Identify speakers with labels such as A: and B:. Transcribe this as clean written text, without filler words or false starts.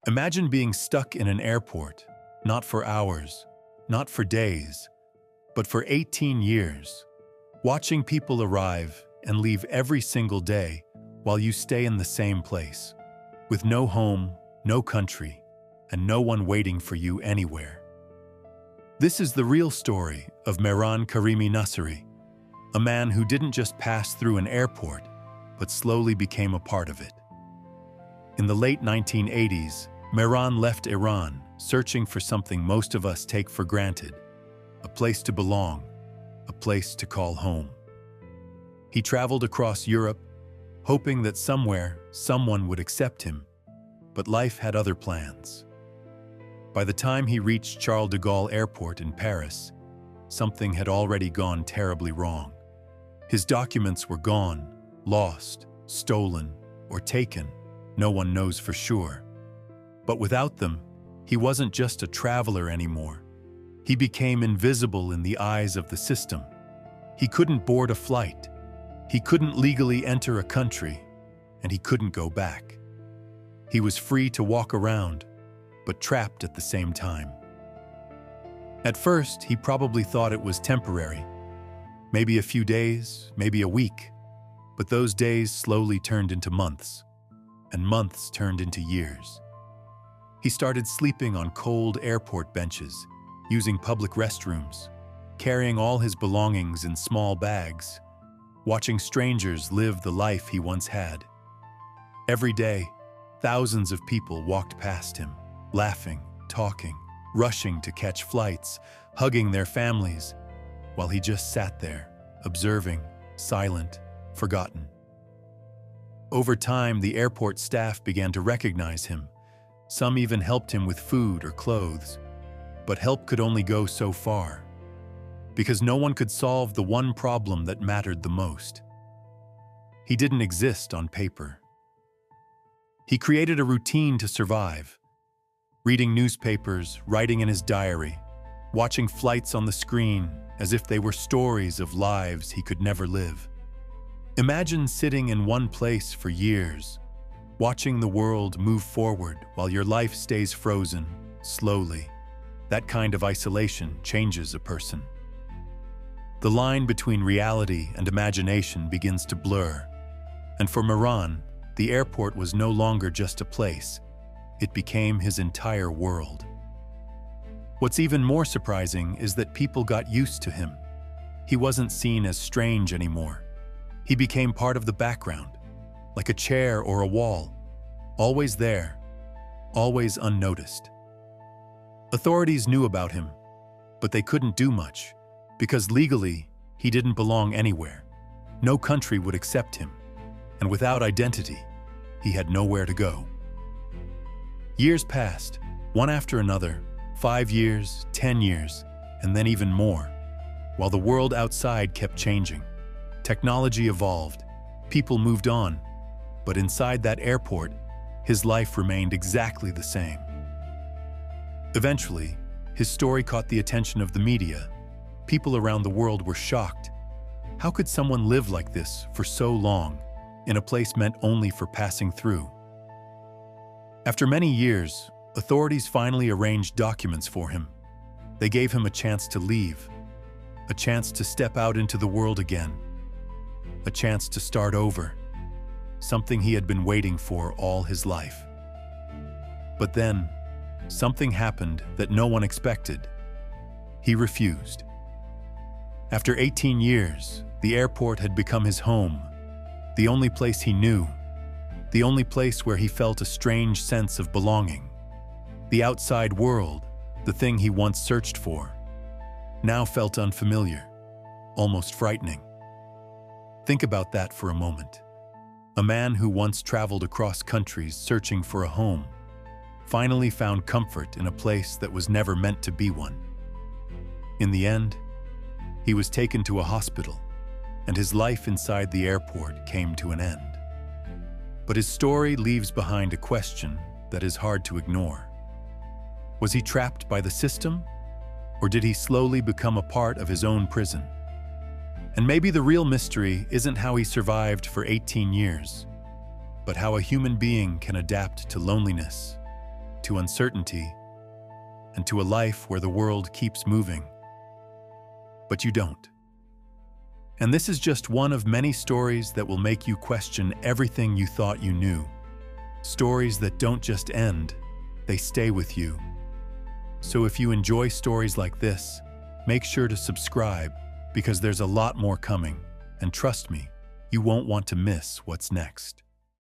A: Imagine being stuck in an airport, not for hours, not for days, but for 18 years, watching people arrive and leave every single day while you stay in the same place, with no home, no country, and no one waiting for you anywhere. This is the real story of Mehran Karimi Nasseri, a man who didn't just pass through an airport, but slowly became a part of it. In the late 1980s, Mehran left Iran, searching for something most of us take for granted, a place to belong, a place to call home. He traveled across Europe, hoping that somewhere someone would accept him, but life had other plans. By the time he reached Charles de Gaulle Airport in Paris, something had already gone terribly wrong. His documents were gone, lost, stolen, or taken, no one knows for sure. But without them, he wasn't just a traveler anymore. He became invisible in the eyes of the system. He couldn't board a flight. He couldn't legally enter a country, and he couldn't go back. He was free to walk around, but trapped at the same time. At first, he probably thought it was temporary. Maybe a few days, maybe a week. But those days slowly turned into months, and months turned into years. He started sleeping on cold airport benches, using public restrooms, carrying all his belongings in small bags, watching strangers live the life he once had. Every day, thousands of people walked past him, laughing, talking, rushing to catch flights, hugging their families, while he just sat there, observing, silent, forgotten. Over time, the airport staff began to recognize him. Some even helped him with food or clothes. But help could only go so far, because no one could solve the one problem that mattered the most. He didn't exist on paper. He created a routine to survive, reading newspapers, writing in his diary, watching flights on the screen as if they were stories of lives he could never live. Imagine sitting in one place for years, watching the world move forward while your life stays frozen, slowly. That kind of isolation changes a person. The line between reality and imagination begins to blur. And for Mehran, the airport was no longer just a place. It became his entire world. What's even more surprising is that people got used to him. He wasn't seen as strange anymore. He became part of the background, like a chair or a wall, always there, always unnoticed. Authorities knew about him, but they couldn't do much, because legally, he didn't belong anywhere. No country would accept him, and without identity, he had nowhere to go. Years passed, one after another, 5 years, 10 years, and then even more, while the world outside kept changing. Technology evolved, people moved on, but inside that airport, his life remained exactly the same. Eventually, his story caught the attention of the media. People around the world were shocked. How could someone live like this for so long, in a place meant only for passing through? After many years, authorities finally arranged documents for him. They gave him a chance to leave, a chance to step out into the world again, a chance to start over, something he had been waiting for all his life. But then, something happened that no one expected. He refused. After 18 years, the airport had become his home, the only place he knew, the only place where he felt a strange sense of belonging. The outside world, the thing he once searched for, now felt unfamiliar, almost frightening. Think about that for a moment. A man who once traveled across countries searching for a home, finally found comfort in a place that was never meant to be one. In the end, he was taken to a hospital, and his life inside the airport came to an end. But his story leaves behind a question that is hard to ignore. Was he trapped by the system, or did he slowly become a part of his own prison? And maybe the real mystery isn't how he survived for 18 years, but how a human being can adapt to loneliness, to uncertainty and to a life where the world keeps moving. But you don't. And this is just one of many stories that will make you question everything you thought you knew. Stories that don't just end, they stay with you. So if you enjoy stories like this, make sure to subscribe because there's a lot more coming. And trust me, you won't want to miss what's next.